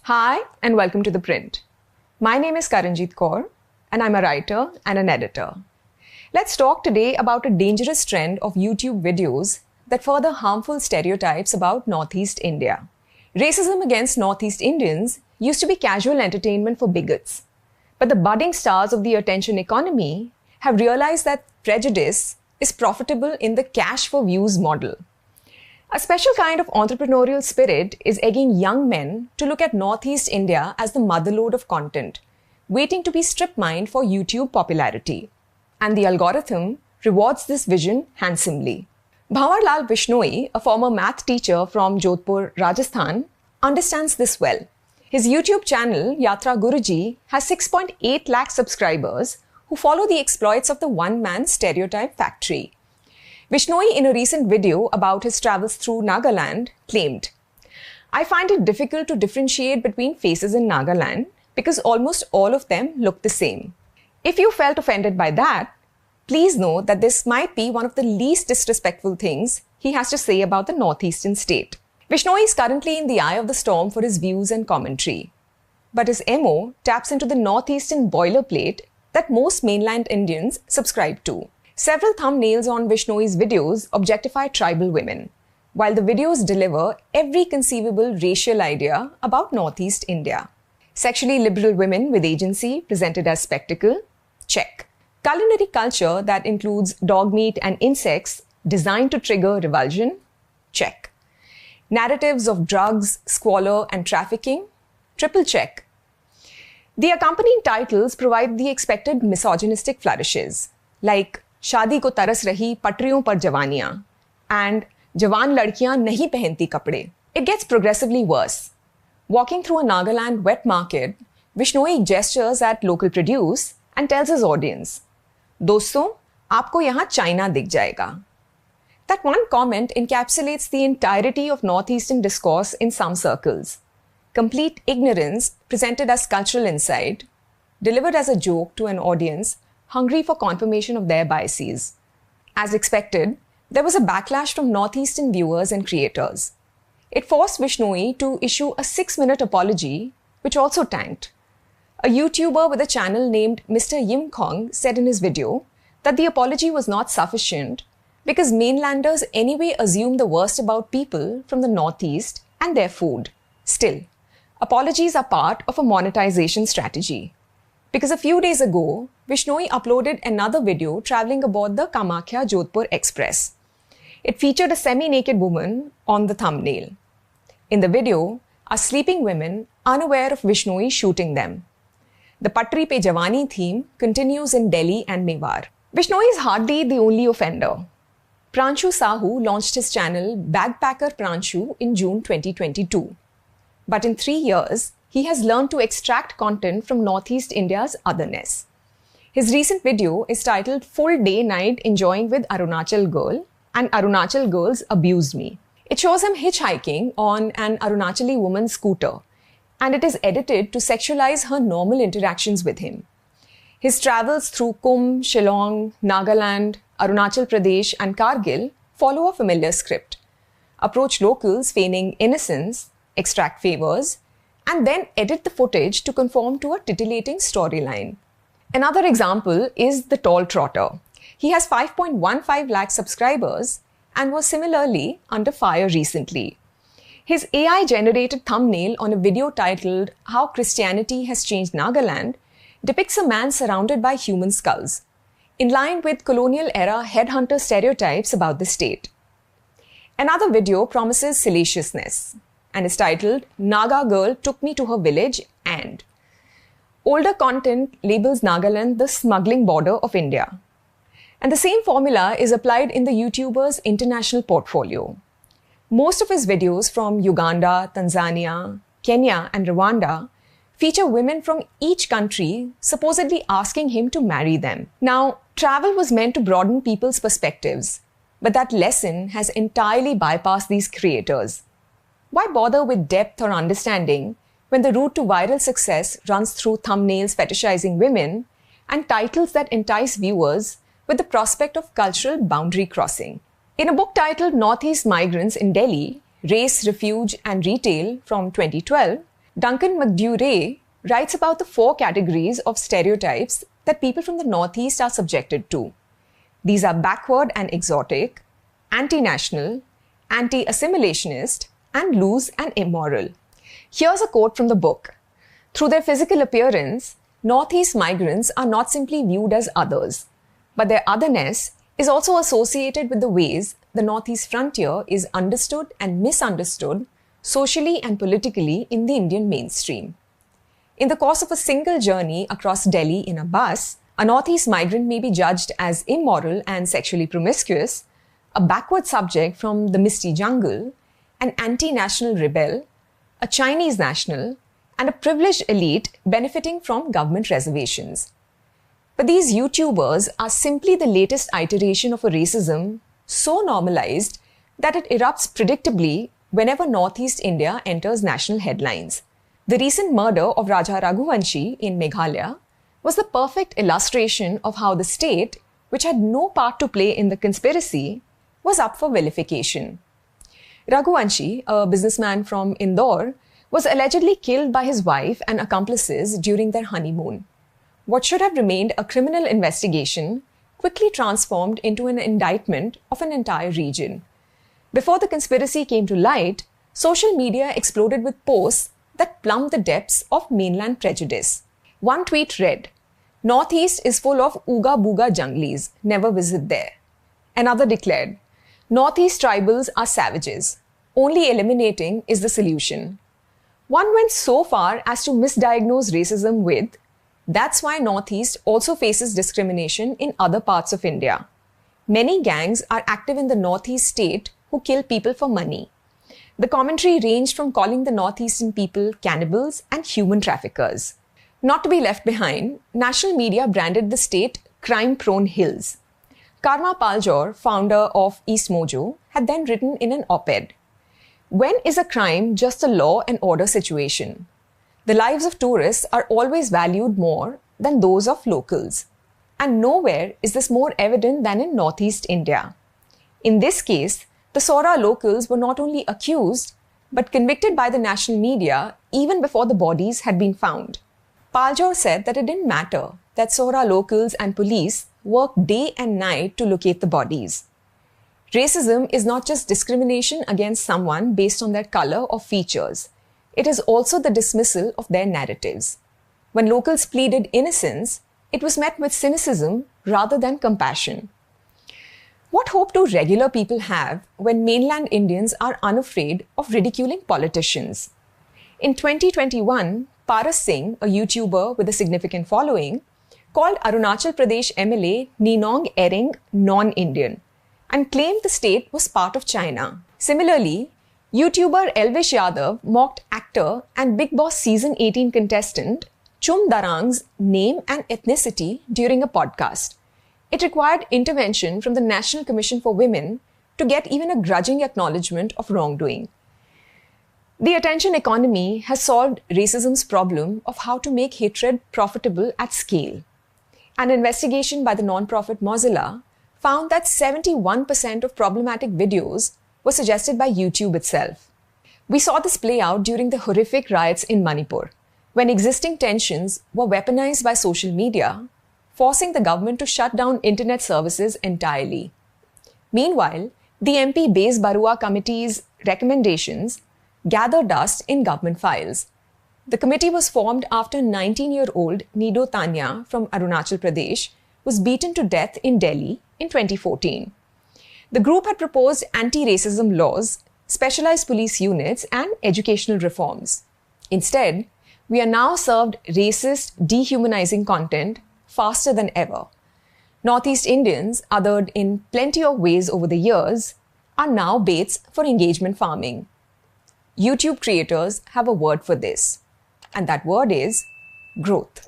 Hi and welcome to The Print. My name is Karanjeet Kaur and I'm a writer and an editor. Let's talk today about a dangerous trend of YouTube videos that further harmful stereotypes about Northeast India. Racism against Northeast Indians used to be casual entertainment for bigots. But the budding stars of the attention economy have realized that prejudice is profitable in the cash for views model. A special kind of entrepreneurial spirit is egging young men to look at Northeast India as the motherlode of content, waiting to be strip-mined for YouTube popularity. And the algorithm rewards this vision handsomely. Bhawarlal Bishnoi, a former math teacher from Jodhpur, Rajasthan, understands this well. His YouTube channel, Yatra Guruji, has 6.8 lakh subscribers who follow the exploits of the one-man stereotype factory. Bishnoi, in a recent video about his travels through Nagaland, claimed, "I find it difficult to differentiate between faces in Nagaland because almost all of them look the same. If you felt offended by that, please know that this might be one of the least disrespectful things he has to say about the northeastern state." Bishnoi is currently in the eye of the storm for his views and commentary. But his MO taps into the northeastern boilerplate that most mainland Indians subscribe to. Several thumbnails on Bishnoi's videos objectify tribal women, while the videos deliver every conceivable racial idea about Northeast India. Sexually liberal women with agency presented as spectacle? Check. Culinary culture that includes dog meat and insects designed to trigger revulsion? Check. Narratives of drugs, squalor, and trafficking? Triple check. The accompanying titles provide the expected misogynistic flourishes, like शादी को तरस रही पटरियों पर जवानियां and जवान लड़कियां नहीं पहनती कपड़े. It gets progressively worse. Walking through a Nagaland wet market, Bishnoi gestures at local produce and tells his audience, "दोस्तों, आपको यहाँ China दिख जाएगा." That one comment encapsulates the entirety of Northeastern discourse in some circles. Complete ignorance presented as cultural insight, delivered as a joke to an audience hungry for confirmation of their biases. As expected, there was a backlash from Northeastern viewers and creators. It forced Bishnoi to issue a 6-minute apology, which also tanked. A YouTuber with a channel named Mr. Yim Khong said in his video that the apology was not sufficient because mainlanders anyway assume the worst about people from the Northeast and their food. Still, apologies are part of a monetization strategy. Because a few days ago, Bishnoi uploaded another video traveling aboard the Kamakhya-Jodhpur Express. It featured a semi-naked woman on the thumbnail. In the video are sleeping women unaware of Bishnoi shooting them. The Patri Pe Jawani theme continues in Delhi and Mewar. Bishnoi is hardly the only offender. Pranshu Sahu launched his channel Bagpacker Pranshu in June 2022. But in 3 years, he has learned to extract content from Northeast India's otherness. His recent video is titled "Full Day Night Enjoying with Arunachal Girl" and "Arunachal Girls Abused Me." It shows him hitchhiking on an Arunachali woman's scooter, and it is edited to sexualize her normal interactions with him. His travels through Kum, Shillong, Nagaland, Arunachal Pradesh, and Kargil follow a familiar script. Approach locals feigning innocence, extract favors, and then edit the footage to conform to a titillating storyline. Another example is the Tall Trotter. He has 5.15 lakh subscribers and was similarly under fire recently. His AI-generated thumbnail on a video titled "How Christianity Has Changed Nagaland" depicts a man surrounded by human skulls, in line with colonial-era headhunter stereotypes about the state. Another video promises salaciousness and is titled "Naga Girl Took Me to Her Village and..." Older content labels Nagaland the smuggling border of India. And the same formula is applied in the YouTuber's international portfolio. Most of his videos from Uganda, Tanzania, Kenya, and Rwanda feature women from each country supposedly asking him to marry them. Now, travel was meant to broaden people's perspectives, but that lesson has entirely bypassed these creators. Why bother with depth or understanding when the route to viral success runs through thumbnails fetishizing women and titles that entice viewers with the prospect of cultural boundary crossing? In a book titled "Northeast Migrants in Delhi, Race, Refuge and Retail" from 2012, Duncan McDuray writes about the 4 categories of stereotypes that people from the Northeast are subjected to. These are backward and exotic, anti-national, anti-assimilationist, and loose and immoral. Here's a quote from the book. Through their physical appearance, Northeast migrants are not simply viewed as others, but their otherness is also associated with the ways the Northeast frontier is understood and misunderstood socially and politically in the Indian mainstream. In the course of a single journey across Delhi in a bus, a Northeast migrant may be judged as immoral and sexually promiscuous, a backward subject from the misty jungle, an anti-national rebel, a Chinese national, and a privileged elite benefiting from government reservations. But these YouTubers are simply the latest iteration of a racism so normalized that it erupts predictably whenever Northeast India enters national headlines. The recent murder of Raja Raghuvanshi in Meghalaya was the perfect illustration of how the state, which had no part to play in the conspiracy, was up for vilification. Raghuvanshi, a businessman from Indore, was allegedly killed by his wife and accomplices during their honeymoon. What should have remained a criminal investigation quickly transformed into an indictment of an entire region. Before the conspiracy came to light, social media exploded with posts that plumbed the depths of mainland prejudice. One tweet read, "Northeast is full of ooga booga junglis, never visit there." Another declared, "Northeast tribals are savages. Only eliminating is the solution." One went so far as to misdiagnose racism with, "That's why Northeast also faces discrimination in other parts of India. Many gangs are active in the Northeast state who kill people for money." The commentary ranged from calling the Northeastern people cannibals and human traffickers. Not to be left behind, national media branded the state crime-prone hills. Karma Paljor, founder of East Mojo, had then written in an op-ed, "When is a crime just a law and order situation? The lives of tourists are always valued more than those of locals. And nowhere is this more evident than in Northeast India. In this case, the Sora locals were not only accused, but convicted by the national media even before the bodies had been found." Paljor said that it didn't matter that Sora locals and police worked day and night to locate the bodies. Racism is not just discrimination against someone based on their color or features. It is also the dismissal of their narratives. When locals pleaded innocence, it was met with cynicism rather than compassion. What hope do regular people have when mainland Indians are unafraid of ridiculing politicians? In 2021, Paras Singh, a YouTuber with a significant following, called Arunachal Pradesh MLA Ninong Ering non-Indian and claimed the state was part of China. Similarly, YouTuber Elvish Yadav mocked actor and Bigg Boss Season 18 contestant Chum Darang's name and ethnicity during a podcast. It required intervention from the National Commission for Women to get even a grudging acknowledgement of wrongdoing. The attention economy has solved racism's problem of how to make hatred profitable at scale. An investigation by the non-profit Mozilla found that 71% of problematic videos were suggested by YouTube itself. We saw this play out during the horrific riots in Manipur, when existing tensions were weaponized by social media, forcing the government to shut down internet services entirely. Meanwhile, the MP Bez Barua Committee's recommendations gathered dust in government files. The committee was formed after 19-year-old Nido Tanya from Arunachal Pradesh was beaten to death in Delhi in 2014. The group had proposed anti-racism laws, specialized police units, and educational reforms. Instead, we are now served racist, dehumanizing content faster than ever. Northeast Indians, othered in plenty of ways over the years, are now baits for engagement farming. YouTube creators have a word for this, and that word is growth.